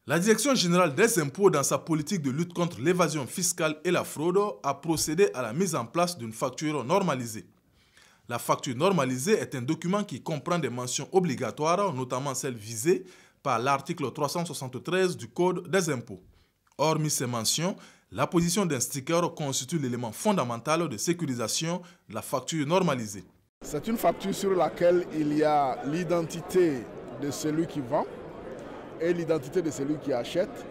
La Direction générale des impôts, dans sa politique de lutte contre l'évasion fiscale et la fraude, a procédé à la mise en place d'une facture normalisée. La facture normalisée est un document qui comprend des mentions obligatoires, notamment celles visées par l'article 373 du Code des impôts. Hormis ces mentions, l'apposition d'un sticker constitue l'élément fondamental de sécurisation de la facture normalisée. C'est une facture sur laquelle il y a l'identité de celui qui vend et l'identité de celui qui achète,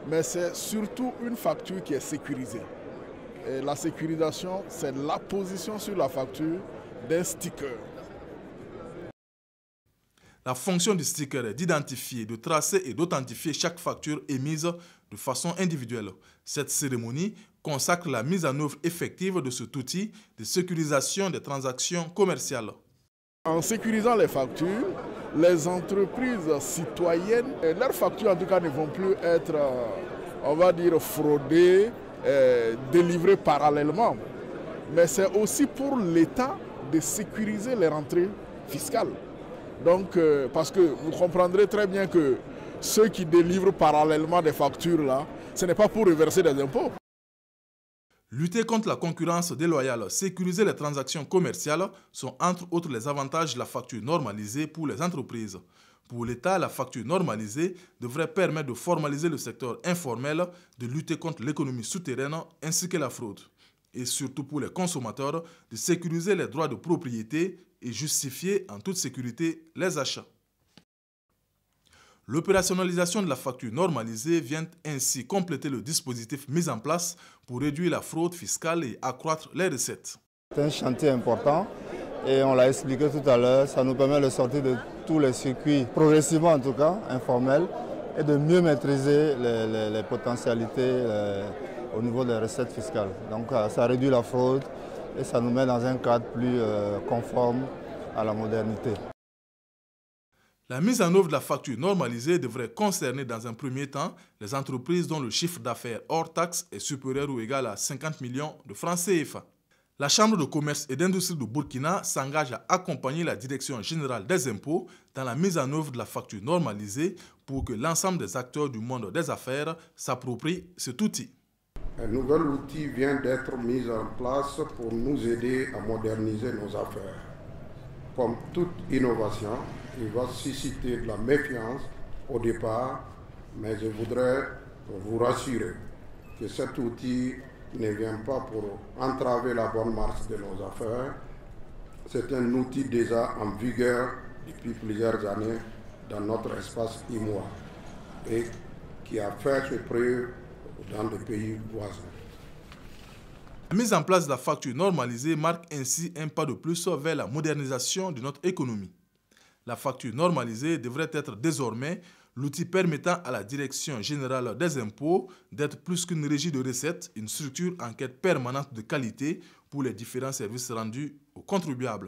mais c'est surtout une facture qui est sécurisée. Et la sécurisation, c'est l'apposition sur la facture d'un sticker. La fonction du sticker est d'identifier, de tracer et d'authentifier chaque facture émise de façon individuelle. Cette cérémonie consacre la mise en œuvre effective de cet outil de sécurisation des transactions commerciales. En sécurisant les factures, les entreprises citoyennes, leurs factures en tout cas ne vont plus être, on va dire, fraudées, délivrées parallèlement. Mais c'est aussi pour l'État de sécuriser les rentrées fiscales. Donc, parce que vous comprendrez très bien que ceux qui délivrent parallèlement des factures là, ce n'est pas pour reverser des impôts. Lutter contre la concurrence déloyale, sécuriser les transactions commerciales sont entre autres les avantages de la facture normalisée pour les entreprises. Pour l'État, la facture normalisée devrait permettre de formaliser le secteur informel, de lutter contre l'économie souterraine ainsi que la fraude. Et surtout pour les consommateurs, de sécuriser les droits de propriété et justifier en toute sécurité les achats. L'opérationnalisation de la facture normalisée vient ainsi compléter le dispositif mis en place pour réduire la fraude fiscale et accroître les recettes. C'est un chantier important et on l'a expliqué tout à l'heure, ça nous permet de sortir de tous les circuits, progressivement en tout cas, informels, et de mieux maîtriser les potentialités au niveau des recettes fiscales. Donc ça réduit la fraude et ça nous met dans un cadre plus conforme à la modernité. La mise en œuvre de la facture normalisée devrait concerner dans un premier temps les entreprises dont le chiffre d'affaires hors taxe est supérieur ou égal à 50 millions de francs CFA. La Chambre de commerce et d'industrie de Burkina s'engage à accompagner la Direction générale des impôts dans la mise en œuvre de la facture normalisée pour que l'ensemble des acteurs du monde des affaires s'approprient cet outil. Un nouvel outil vient d'être mis en place pour nous aider à moderniser nos affaires. Comme toute innovation, il va susciter de la méfiance au départ, mais je voudrais vous rassurer que cet outil ne vient pas pour entraver la bonne marche de nos affaires. C'est un outil déjà en vigueur depuis plusieurs années dans notre espace IMOA et qui a fait ses preuves dans les pays voisins. La mise en place de la facture normalisée marque ainsi un pas de plus vers la modernisation de notre économie. La facture normalisée devrait être désormais l'outil permettant à la Direction générale des impôts d'être plus qu'une régie de recettes, une structure en quête permanente de qualité pour les différents services rendus aux contribuables.